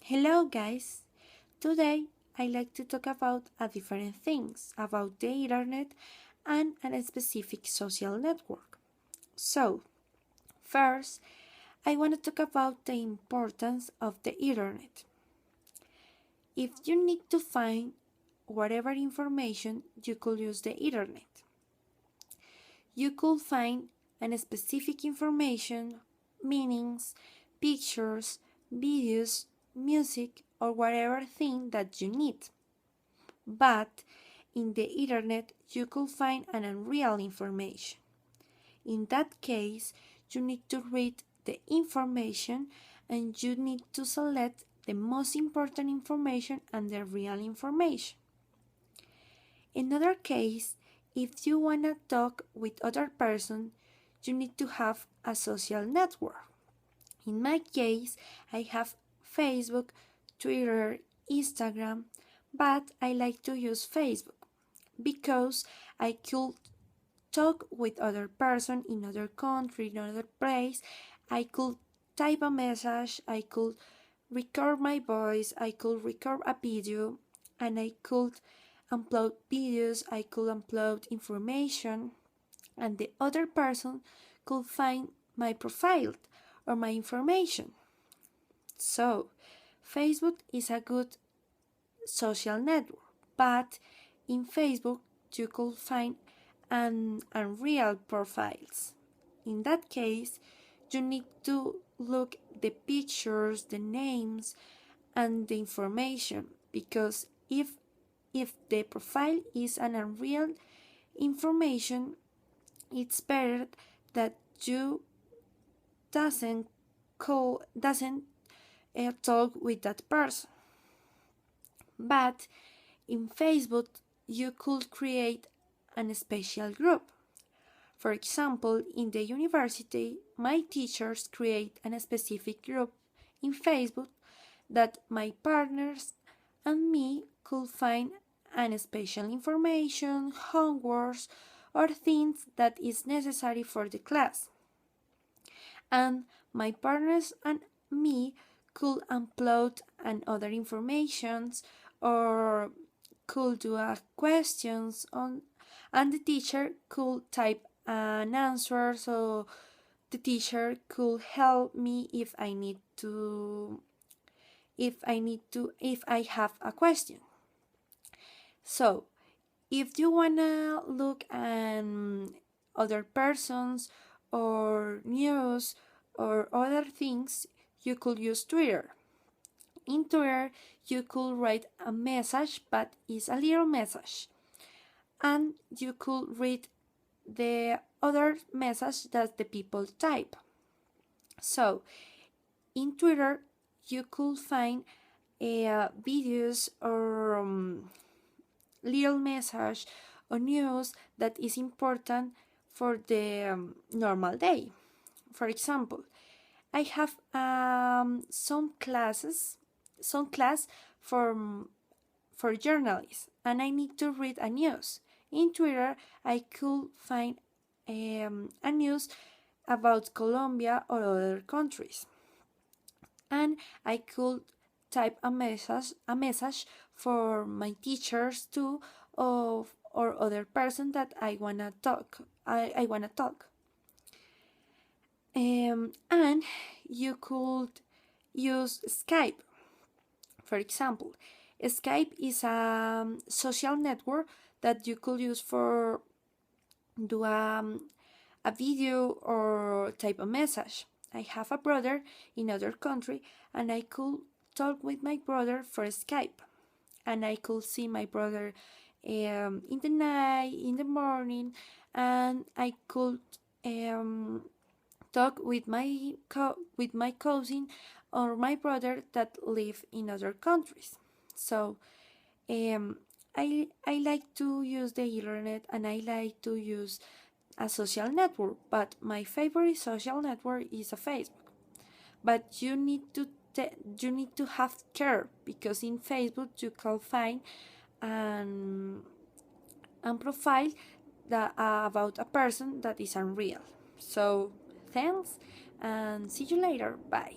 Hello guys! Today I like to talk about different things about the internet and a specific social network. So, first, I want to talk about the importance of the internet. If you need to find whatever information, you could use the internet. You could find a specific information, meanings, pictures, videos, music, or whatever thing that you need. But in the internet, you could find an unreal information. In that case, you need to read the information and you need to select the most important information and the real information. In other case, if you want to talk with other person, you need to have a social network. In my case, I have Facebook, Twitter, Instagram, but I like to use Facebook because I could talk with other person in other country, in other place. I could type a message, I could record my voice, I could record a video, and I could upload videos, I could upload information, and the other person could find my profile or my information. So, Facebook is a good social network, but in Facebook you could find unreal profiles. In that case, you need to look the pictures, the names, and the information because if the profile is an unreal information, it's better that you doesn't talk with that person. But in Facebook, you could create a special group. For example, in the university, my teachers create a specific group in Facebook that my partners and me could find an special information, homeworks, or things that is necessary for the class. And my partners and me could upload other informations or could do questions on, and the teacher could type an answer, so the teacher could help me if I have a question. So if you wanna look at other persons or news or other things, you could use Twitter. In Twitter, you could write a message, but it's a little message, and you could read the other message that the people type. So, in Twitter, you could find videos or little message or news that is important for the normal day. For example, I have some class for journalists, and I need to read a news. In Twitter, I could find a news about Colombia or other countries, and I could type a message for my teachers too, or other person that I wanna talk. And you could use Skype. For example, Skype is a social network that you could use for do a video or type a message. I have a brother in other country, and I could talk with my brother for Skype, and I could see my brother in the night, in the morning, and I could talk with my cousin or my brother that live in other countries. So I like to use the internet, and I like to use a social network, but my favorite social network is a Facebook. But you need to have care, because in Facebook you can find a profile that about a person that is unreal. So thanks, and see you later. Bye.